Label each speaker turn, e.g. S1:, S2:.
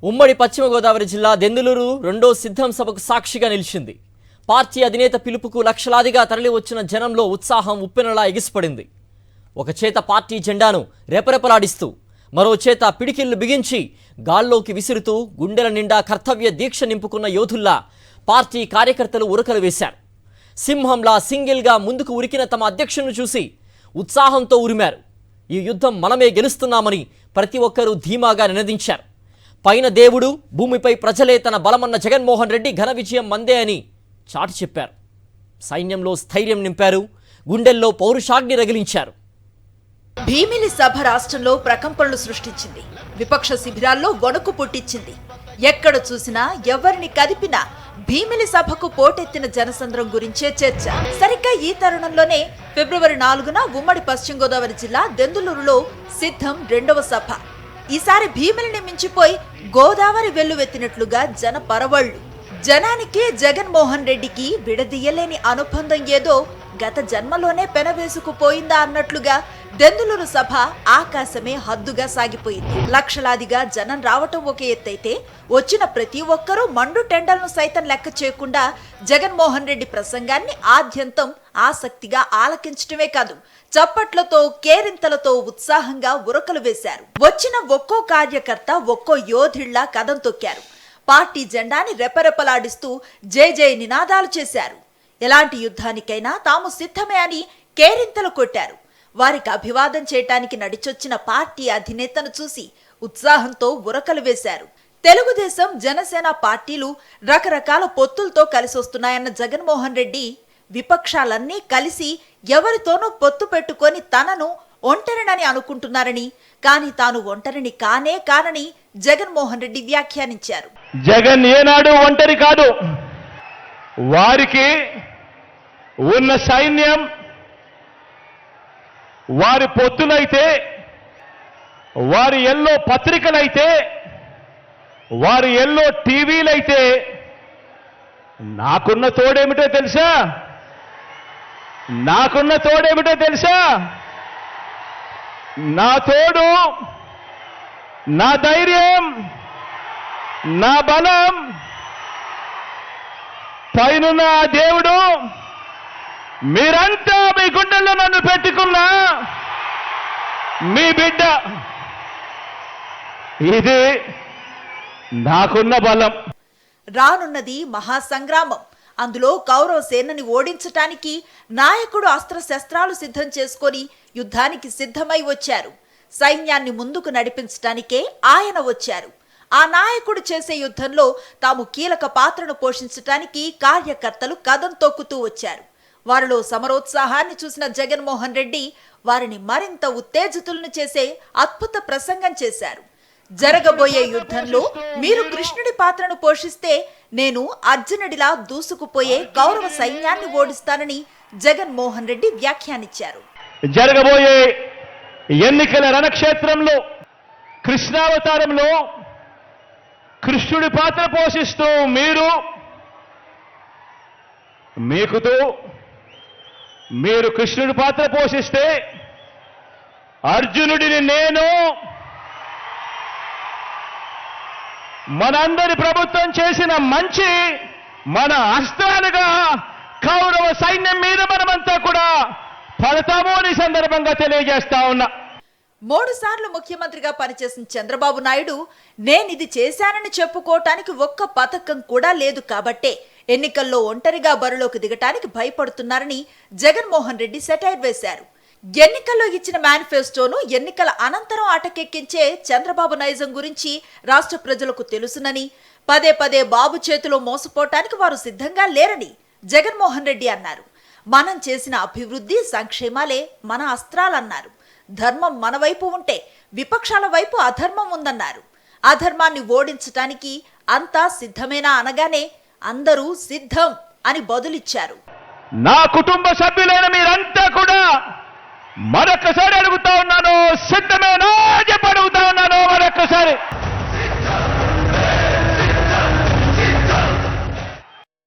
S1: ఉమ్మడి పశ్చిమ గోదావరి జిల్లా దెందులూరు రెండో సిద్ధం సభకు సాక్షిగా నిలిచింది. పార్టీ అధినేత పిలుపుకు లక్షలాదిగా తరలివచ్చిన జనంలో ఉత్సాహం ఉప్పెనలా ఎగిసిపడింది. ఒక చేత పార్టీ జెండాను రెపరెపలాడిస్తూ మరో చేత పిడికిళ్లు బిగించి గాల్లోకి విసురుతూ గుండెల నిండా కర్తవ్య దీక్ష నింపుకున్న యోధుల్లా పార్టీ కార్యకర్తలు ఉరకలు వేశారు. సింహంలా సింగిల్గా ముందుకు ఉరికిన తమ అధ్యక్షులను చూసి ఉత్సాహంతో ఉరిమారు. ఈ యుద్ధం మనమే గెలుస్తున్నామని ప్రతి ఒక్కరూ ధీమాగా నినదించారు. పైన దేవుడు, భూమిపై ప్రజలే తన బలమన్న జగన్మోహన్ రెడ్డి ఘన విజయం మందే అని చాటి చెప్పారు. సైన్యంలో స్థైర్యం నింపారు, గుండెల్లో పౌరుషాగ్ని రగిలించారు.
S2: భీమిలి సభ రాష్ట్రంలో ప్రకంపనలు సృష్టించింది. విపక్ష శిబిరాల్లో వణుకు పుట్టించింది. ఎక్కడ చూసినా ఎవరిని కదిపినా భీమిలి సభకు పోటెత్తిన జనసంద్రం గురించే చర్చ. సరిగ్గా ఈ తరుణంలోనే ఫిబ్రవరి 4న ఉమ్మడి పశ్చిమ గోదావరి జిల్లా దెందులూరులో సిద్ధం రెండవ సభ. ఈసారి భీమిలిని మించిపోయి గోదావరి వెల్లువెత్తినట్లుగా జన పరవళ్లు. జనానికి జగన్మోహన్ రెడ్డికి విడదీయలేని అనుబంధం ఏదో గత జన్మలోనే పెనవేసుకుపోయిందా అన్నట్లుగా దెందులూరు సభ ఆకాశమే హద్దుగా సాగిపోయింది. లక్షలాదిగా జనం రావటం ఒక ఎత్తైతే వచ్చిన ప్రతి ఒక్కరూ మండు టెండల్ను సైతం లెక్క చేయకుండా జగన్మోహన్ రెడ్డి ప్రసంగాన్ని ఆద్యంతం ఆసక్తిగా ఆలకించటమే కాదు, చప్పట్లతో కేరింతలతో ఉత్సాహంగా ఉరకలు వేశారు. వచ్చిన ఒక్కో కార్యకర్త ఒక్కో యోధిళ్లా కదం తొక్కారు. పార్టీ జెండాని రెపరెపలాడిస్తూ జై జై నినాదాలు చేశారు. ఎలాంటి యుద్ధానికైనా తాము సిద్ధమే అని కేరింతలు కొట్టారు. వారికి అభివాదం చేయటానికి నడిచొచ్చిన పార్టీ అధినేతను చూసి ఉత్సాహంతో ఉరకలు వేశారు. తెలుగుదేశం, జనసేన పార్టీలు రకరకాల పొత్తులతో కలిసొస్తున్నాయన్న జగన్మోహన్ రెడ్డి విపక్షాలన్నీ కలిసి ఎవరితోనూ పొత్తు పెట్టుకొని తనను ఒంటరినని అనుకుంటున్నారని, కానీ తాను ఒంటరిని కానే కానని జగన్మోహన్ రెడ్డి వ్యాఖ్యానించారు.
S3: జగన్ ఏనాడు ఒంటరి కాదు. వారికి ఉన్న సైన్యం, వారి పొత్తులైతే, వారి ఎల్లో పత్రికలైతే, వారి ఎల్లో టీవీలైతే నాకున్న తోడేమిటో తెలుసా? నాకున్న తోడేమిటో తెలుసా? నా తోడు, నా ధైర్యం, నా బలం, పైనున్న ఆ దేవుడు, మీరంతా మీ గుండెల్లో నన్ను పెట్టుకున్నా మీ బిడ్డ. ఇది నాకున్న బలం.
S2: రానున్నది మహాసంగ్రామం. అందులో కౌరవ సేనని ఓడించటానికి నాయకుడు అస్త్రశస్త్రాలు సిద్ధం చేసుకొని యుద్ధానికి సిద్ధమై వచ్చారు. సైన్యాన్ని ముందుకు నడిపించటానికే ఆయన వచ్చారు. ఆ నాయకుడు చేసే యుద్ధంలో తాము కీలక పాత్రను పోషించటానికి కార్యకర్తలు కదం తొక్కుతూ వచ్చారు. వారిలో సమరోత్సాహాన్ని చూసిన జగన్మోహన్ రెడ్డి వారిని మరింత ఉత్తేజితులను చేసే అద్భుత ప్రసంగం చేశారు. జరగబోయే యుద్ధంలో మీరు కృష్ణుడి పాత్రను పోషిస్తే నేను అర్జునుడిలా దూసుకుపోయే కౌరవ సైన్యాన్ని ఓడిస్తానని జగన్మోహన్ రెడ్డి వ్యాఖ్యానించారు.
S3: జరగబోయే ఎన్నికల రణక్షేత్రంలో కృష్ణావతారంలో కృష్ణుడి పాత్ర పోషిస్తూ మీరు కృష్ణుడి పాత్ర పోషిస్తే అర్జునుడిని నేను, మనందరి ప్రభుత్వం చేసిన మంచి మన అస్త్రాలుగా కౌరవ సైన్యం మీద మనమంతా కూడా ఫలితామో ఈ సందర్భంగా తెలియజేస్తా ఉన్నా.
S2: 3 సార్లు ముఖ్యమంత్రిగా పనిచేసిన చంద్రబాబు నాయుడు నేనిది చేశానని చెప్పుకోవటానికి ఒక్క పథకం కూడా లేదు కాబట్టే ఎన్నికల్లో ఒంటరిగా బరిలోకి దిగటానికి భయపడుతున్నారని జగన్మోహన్ రెడ్డి సెటైర్ వేశారు. ఎన్నికల్లో ఇచ్చిన మేనిఫెస్టోను ఎన్నికల అనంతరం అటకెక్కించే చంద్రబాబు నైజం గురించి రాష్ట్ర ప్రజలకు తెలుసునని, పదే పదే బాబు చేతిలో మోసపోవటానికి వారు సిద్ధంగా లేరని జగన్మోహన్ రెడ్డి అన్నారు. మనం చేసిన అభివృద్ధి, సంక్షేమాలే మన అస్త్రాలన్నారు. ధర్మం మన వైపు ఉంటే విపక్షాల వైపు అధర్మం ఉందన్నారు. అధర్మాన్ని ఓడించటానికి అంతా సిద్ధమేనా అనగానే అందరూ సిద్ధం అని బదులిచ్చారు.
S3: నా కుటుంబ సభ్యులైన మీరంతా కూడా మరొకసారి అడుగుతా ఉన్నాను, సిద్ధమేనా చెప్పి అడుగుతా ఉన్నాను మరొకసారి.